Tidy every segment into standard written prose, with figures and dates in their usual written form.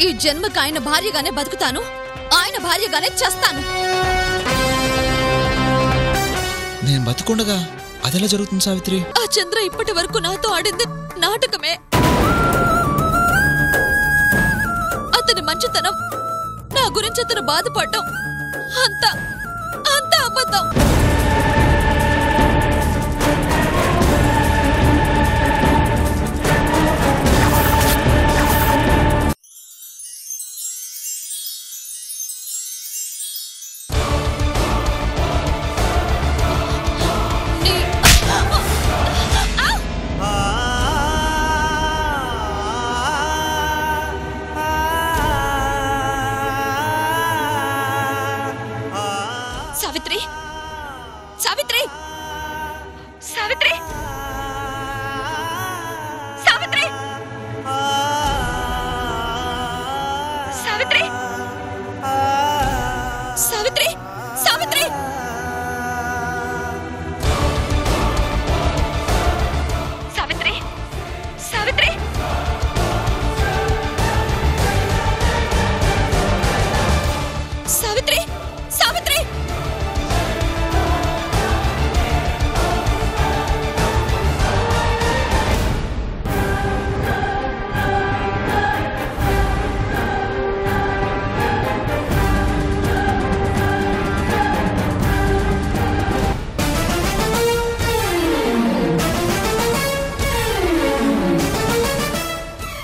ఈ జన్మకి ఆయన భార్యగానే బతుకుతాను, ఆయన భార్యగానే చస్తాను. నేను బతుకుండగా అదెలా జరుగుతుంది సావిత్రి? ఆ చంద్ర ఇప్పటి వరకు నాతో ఆడింది నాటకమే. అతని మంచితనం, నా గురించి అతను బాధపడ్డం అంతా అబద్ధం. సావిత్రి, సావిత్రి, సావిత్రి, సావిత్రి, సావిత్రి, సావిత్రి, సావిత్రి, సావిత్రి, సావిత్రి, సావిత్రి, సావిత్రి.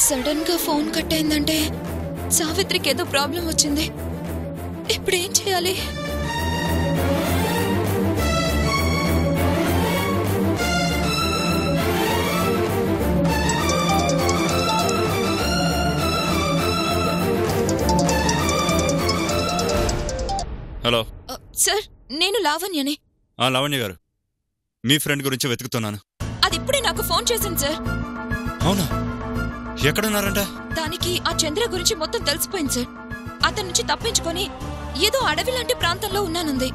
సడన్ గా ఫోన్ కట్ అయిందంటే సావిత్రికి ఏదో ప్రాబ్లం వచ్చింది. ఇప్పుడేం చేయాలి? హలో సార్, నేను లావణ్యని. లావణ్య గారు, మీ ఫ్రెండ్ గురించి వెతుకుతున్నాను. అది ఇప్పుడే నాకు ఫోన్ చేసింది సార్. అవునా? ఎక్కడున్నారంట? దానికి ఆ చంద్ర గురించి మొత్తం తెలిసిపోయింది సార్. అతని నుంచి తప్పించుకొని ఏదో అడవి లాంటి ప్రాంతంలో ఉన్నానుంది.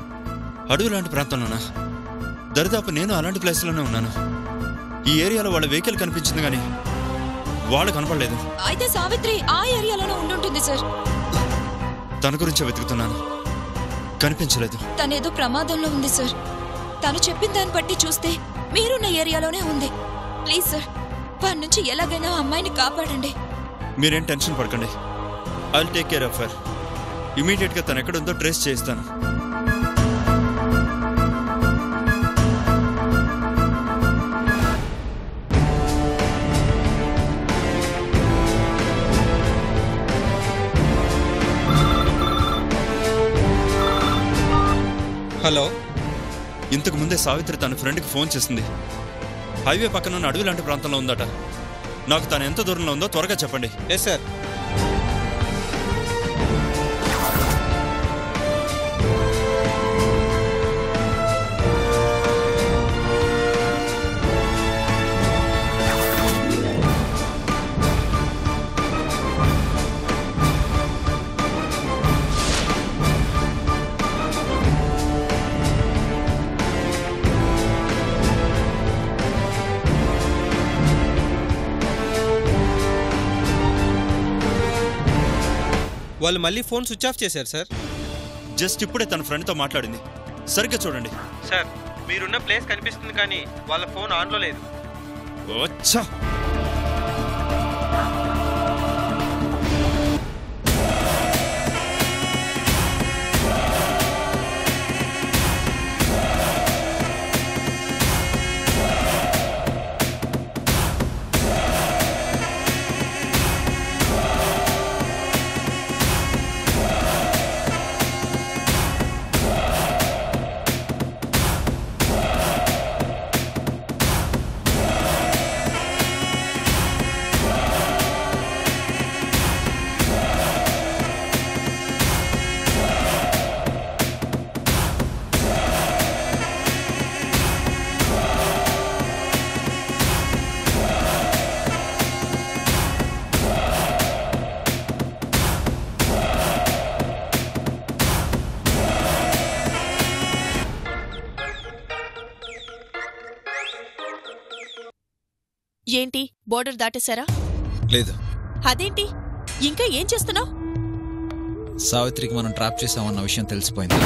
అడవి లాంటి ప్రాంతంలోనా? దరిదాపు నేను అలాంటి ప్లేస్లోనే ఉన్నాను. ఈ ఏరియాలో వాళ్ళ వెహికల్ కనిపించింది కానీ వాళ్ళు కనపడలేదు. అయితే సావిత్రి ఆ ఏరియాలోనే ఉండుంటుంది సార్. తన గురించే వెతుకుతున్నాను, కనిపించలేదు. తనేదో ప్రమాదంలో ఉంది సార్. తను చెప్పిన దాన్ని బట్టి చూస్తే మీరున్న ఏరియాలోనే ఉంది. ప్లీజ్ సార్, వారి నుంచి ఎలాగైనా అమ్మాయిని కాపాడండి. మీరేం టెన్షన్ పడకండి. I'll take care of her. Immediate గా తను ఎక్కడుందో ట్రేస్ చేస్తాను. హలో, ఇంతకు ముందే సావిత్రి తన ఫ్రెండ్కి ఫోన్ చేసింది. హైవే పక్కన ఉన్న అడవి లాంటి ప్రాంతంలో ఉందట. నాకు తను ఎంత దూరంలో ఉందో త్వరగా చెప్పండి. Yes sir. వాళ్ళు మళ్ళీ ఫోన్ స్విచ్ ఆఫ్ చేశారు సార్. జస్ట్ ఇప్పుడే తన ఫ్రెండ్తో మాట్లాడింది. సరిగ్గా చూడండి సార్. మీరున్న ప్లేస్ కనిపిస్తుంది కానీ వాళ్ళ ఫోన్ ఆన్లో లేదు. వచ్చా ఏంటి బోర్డర్ దాటేశారా? లేదు. అదేంటి ఇంకా ఏం చేస్తున్నావు? సావిత్రికి మనం ట్రాప్ చేసామన్న విషయం తెలిసిపోయింది.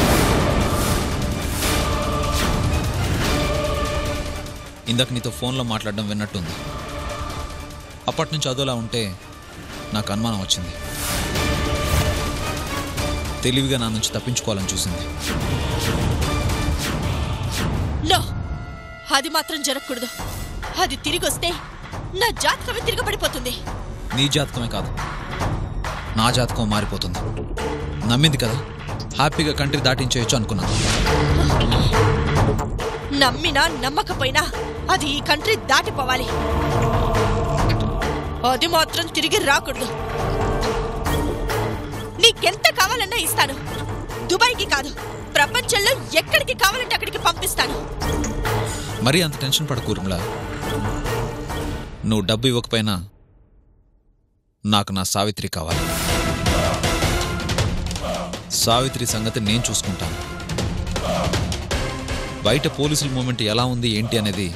ఇందాక నీతో ఫోన్లో మాట్లాడడం విన్నట్టుంది. అప్పటి నుంచి అదోలా ఉంటే నాకు అనుమానం వచ్చింది. తెలివిగా నా నుంచి తప్పించుకోవాలని చూసింది. నో, అది మాత్రం జరగకూడదు. అది తిరిగొస్తే నా జాతకమే తిరగబడిపోతుంది. నీ జాతకమే కాదు, నా జాతకం మారిపోతుంది. నమ్మింది కదా, హ్యాపీగా కంట్రీ దాటించేయచ్చు అనుకున్నాను. నమ్మినా నమ్మకపోయినా అది ఈ కంట్రీ దాటిపోవాలి. అది మాత్రం తిరిగి రాకూడదు. నీకెంత కావాలన్నా ఇస్తాను. దుబాయ్కి కాదు, ప్రపంచంలో ఎక్కడికి కావాలంటే అక్కడికి పంపిస్తాను. మరీ అంత టెన్షన్ పడకు ఊర్మిళ. నువ్వు డబ్బు ఇవ్వకపోయినా నాకు నా సావిత్రి కావాలి. సావిత్రి సంగతి నేను చూసుకుంటాను. బయట పోలీసుల మూమెంట్ ఎలా ఉంది ఏంటి అనేది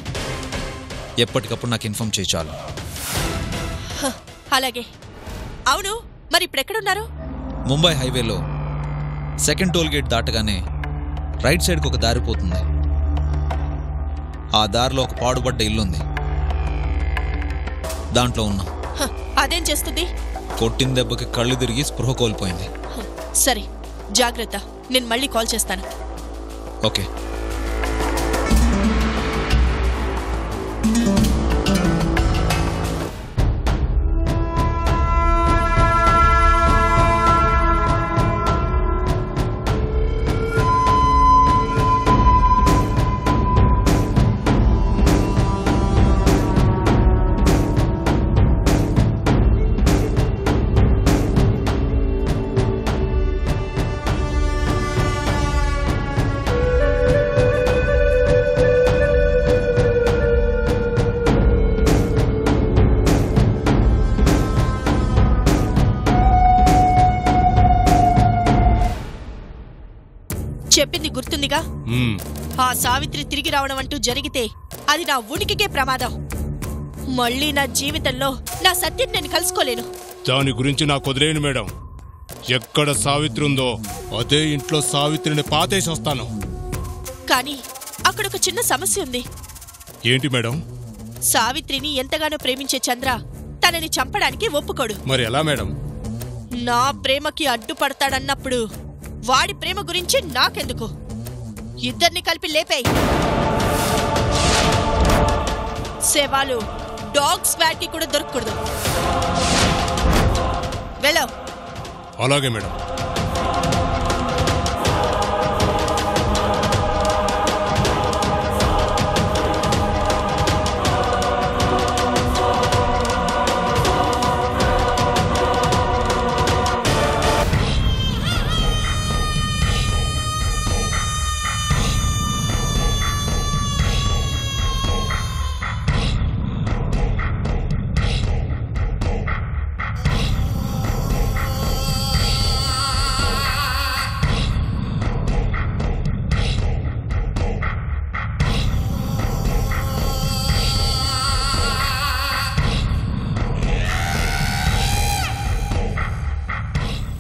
ఎప్పటికప్పుడు నాకు ఇన్ఫార్మ్ చేయి చాలు. అలాగే. అవును, మరి ఇప్పుడెక్కడున్నారు? ముంబై హైవేలో సెకండ్ టోల్ గేట్ దాటగానే రైట్ సైడ్కి ఒక దారి పోతుంది. ఆ దారిలో ఒక పాడుబడ్డ ఇల్లుంది. దాంట్లో ఉన్నాం. అదేం చేస్తుంది? కొట్టిన దెబ్బకి కళ్ళు తిరిగి స్పృహ కోల్పోయింది. సరే, జాగ్రత్త. నేను మళ్ళీ కాల్ చేస్తాను. ఓకే. చెప్పింది గుర్తుందిగా? ఆ సావిత్రి తిరిగి రావడం అంటూ జరిగితే అది నా ఉనికికే ప్రమాదం. మళ్ళీ నా జీవితంలో నా సత్యం నేను కలుసుకోలేను. దాని గురించి నాకు వదిలేను మేడం. ఎక్కడ సావిత్రి ఉందో అదే ఇంట్లో సావిత్రిని పాతేసి వస్తాను. కానీ అక్కడ ఒక చిన్న సమస్య ఉంది. ఏంటి మేడం? సావిత్రిని ఎంతగానో ప్రేమించే చంద్ర తనని చంపడానికి ఒప్పుకోడు. మరి ఎలా మేడం? నా ప్రేమకి అడ్డుపడతాడన్నప్పుడు వాడి ప్రేమ గురించి నాకెందుకు? ఇద్దరిని కలిపి లేపేయ్. శవాలు డాగ్ స్క్వాడ్ కి కూడా దొరకకూడదు. వెళ్ళో. అలాగే మేడం.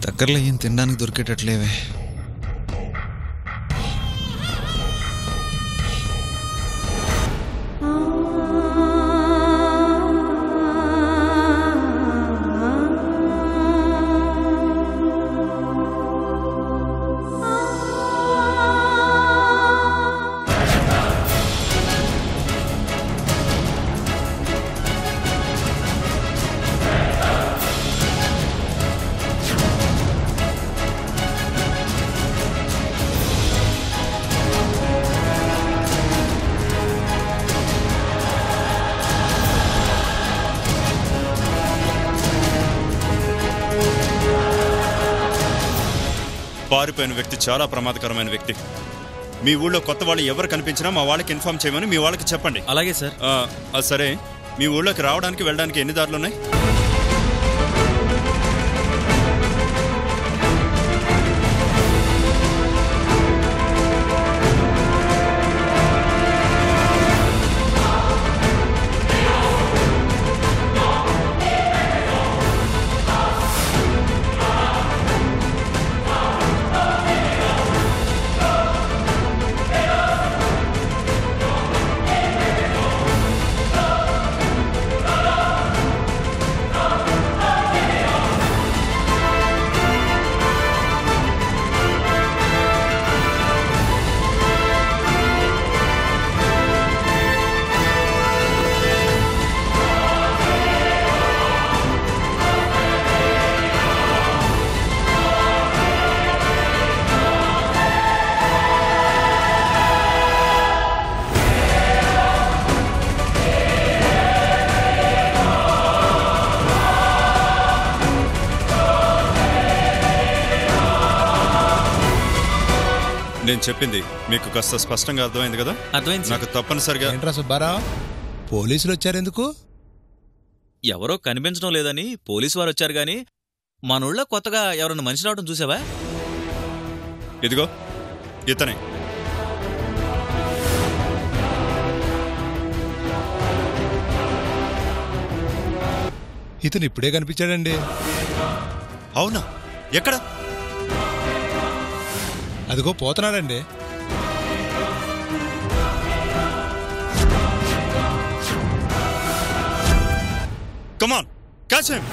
దగ్గరలో ఏం తినడానికి దొరికేటట్లేవే. పారిపోయిన వ్యక్తి చాలా ప్రమాదకరమైన వ్యక్తి. మీ ఊళ్ళో కొత్త వాళ్ళు ఎవరు కనిపించినా మా వాళ్ళకి ఇన్ఫార్మ్ చేయమని మీ వాళ్ళకి చెప్పండి. అలాగే సార్. సరే, మీ ఊళ్ళోకి రావడానికి వెళ్ళడానికి ఎన్ని దారులు ఉన్నాయి? నేను చెప్పింది మీకు కాస్త స్పష్టంగా అర్థమైంది కదా? అర్థమైంది. నాకు తప్పనిసరిగా ఏంట్రా సుబ్బారావు, పోలీసులు వచ్చారెందుకు? ఎవరో కనిపించడం లేదని పోలీసు వారు వచ్చారు గాని మన ఊళ్ళో కొత్తగా ఎవరన్నా మనిషి రావడం చూసావా? ఇదిగో ఇతనే. ఇతను ఇప్పుడే కనిపించాడండి. అవునా? ఎక్కడ? అదిగో పోతున్నాడండి. కమాన్, క్యాచ్ హిమ్.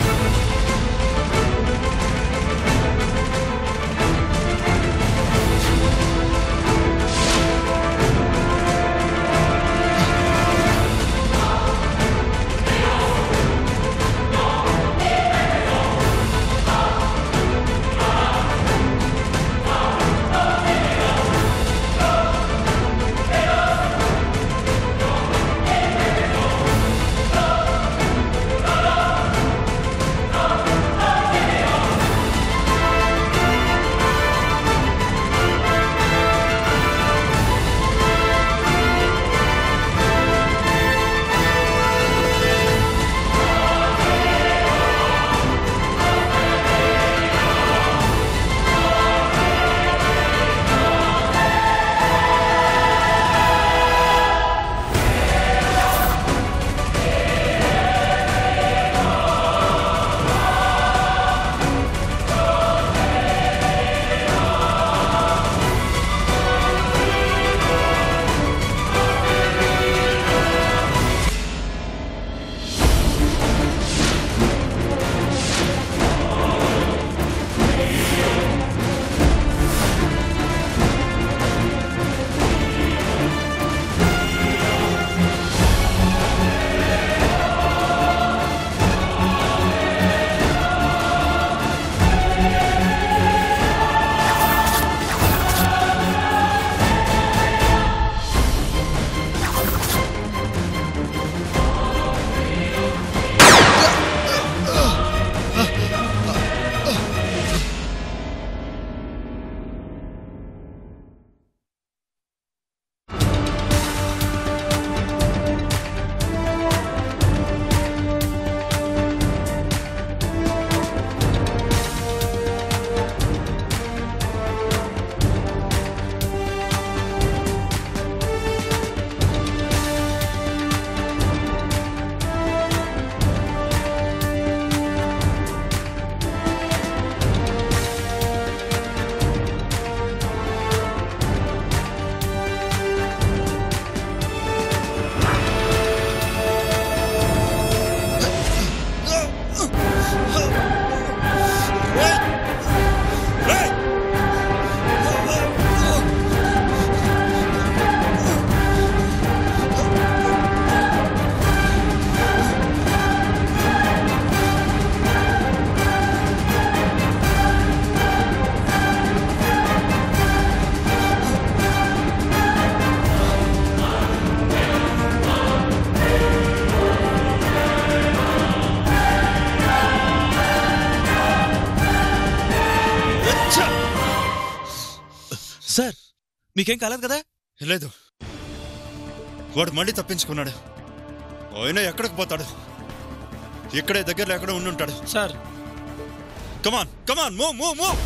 సార్ మీకేం కాలేదు కదా? లేదు, వాడు మళ్ళీ తప్పించుకున్నాడు. ఆయన ఎక్కడికి పోతాడు? ఇక్కడే దగ్గరలో ఎక్కడ ఉండుంటాడు. సార్ కమాన్ కమాన్, మూవ్ మూవ్ మూవ్.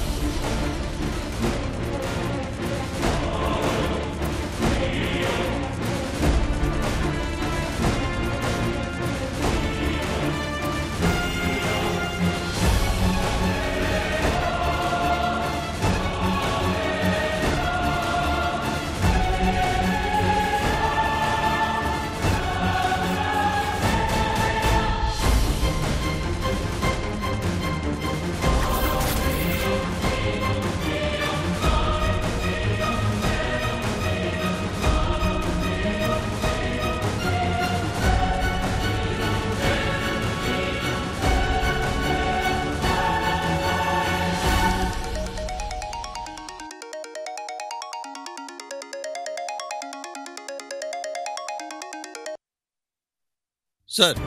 సార్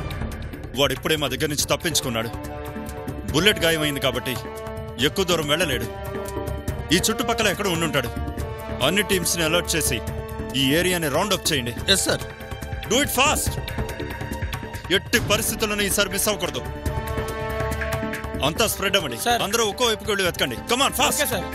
వాడిప్పుడే మా దగ్గర నుంచి తప్పించుకున్నాడు. బుల్లెట్ గాయమైంది కాబట్టి ఎక్కువ దూరం వెళ్ళలేడు. ఈ చుట్టుపక్కల ఎక్కడ ఉండుంటాడు. అన్ని టీమ్స్ ని అలర్ట్ చేసి ఈ ఏరియాని రౌండ్ అప్ చేయండి. Yes sir. Do it fast. ఎట్టి పరిస్థితులను ఈసారి మిస్ అవ్వకూడదు. అంతా స్ప్రెడ్ అవ్వండి. అందరూ ఒక్కో వైపుకి వెళ్ళి వెతకండి. Come on fast. సార్.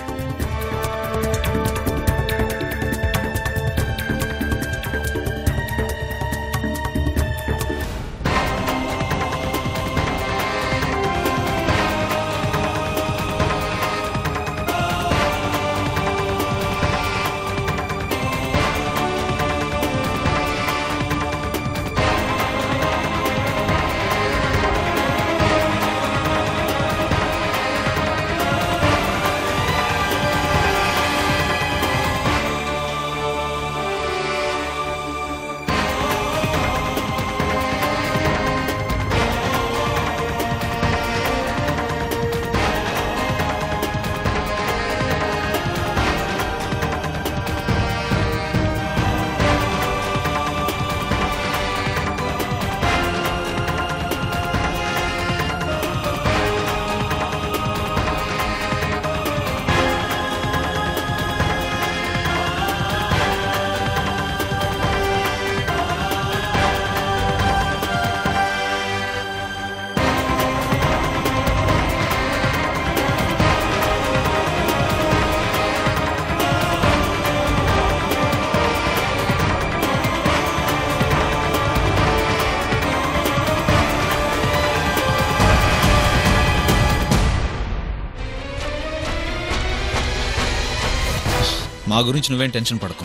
మా గురించి నువ్వేం టెన్షన్ పడకు.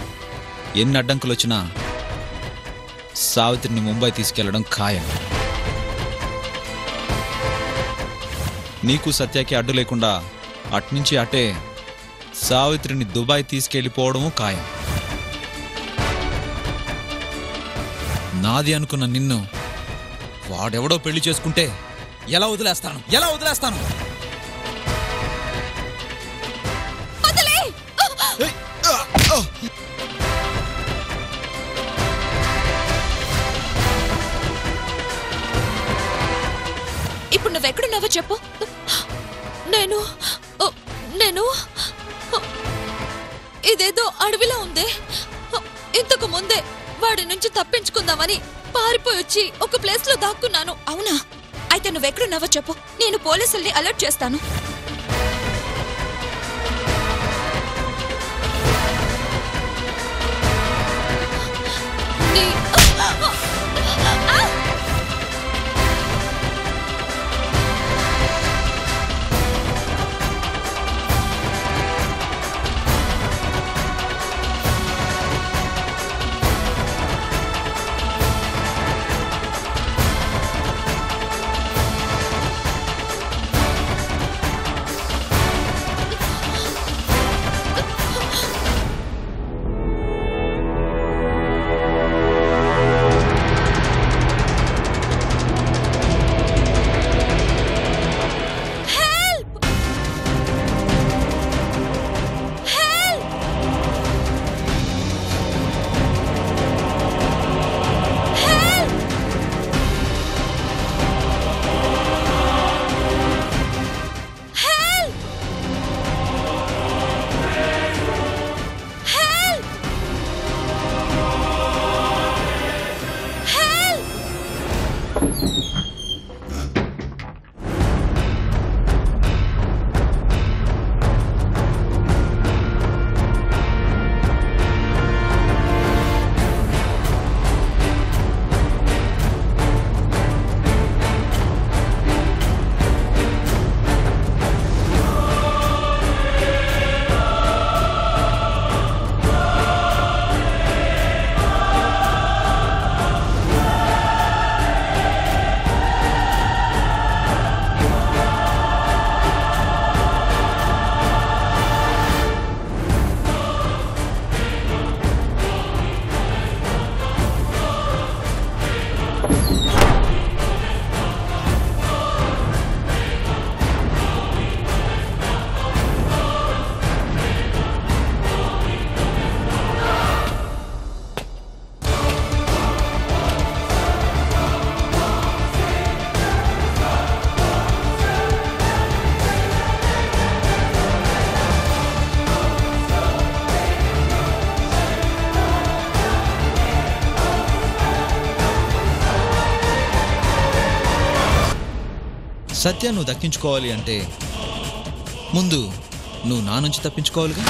ఎన్ని అడ్డంకులు వచ్చినా సావిత్రిని ముంబై తీసుకెళ్లడం ఖాయం. నీకు సత్యాకి అడ్డు లేకుండా అట్నుంచి అటే సావిత్రిని దుబాయ్ తీసుకెళ్ళిపోవడము ఖాయం. నాది అనుకున్న నిన్ను వాడెవడో పెళ్లి చేసుకుంటే ఎలా వదిలేస్తాను? ఇప్పుడు నువ్వెక్కడున్నావో చెప్పు. నేను ఇదేదో అడవిలో ఉందే. ఇంతకు ముందే వాడి నుంచి తప్పించుకుందామని పారిపోయి వచ్చి ఒక ప్లేస్ లో దాక్కున్నాను. అవునా? అయితే నువ్వెక్కడున్నావో చెప్పు, నేను పోలీసుల్ని అలర్ట్ చేస్తాను. సత్య నువ్వు దక్కించుకోవాలి అంటే ముందు నువ్వు నా నుంచి తప్పించుకోవాలిగా.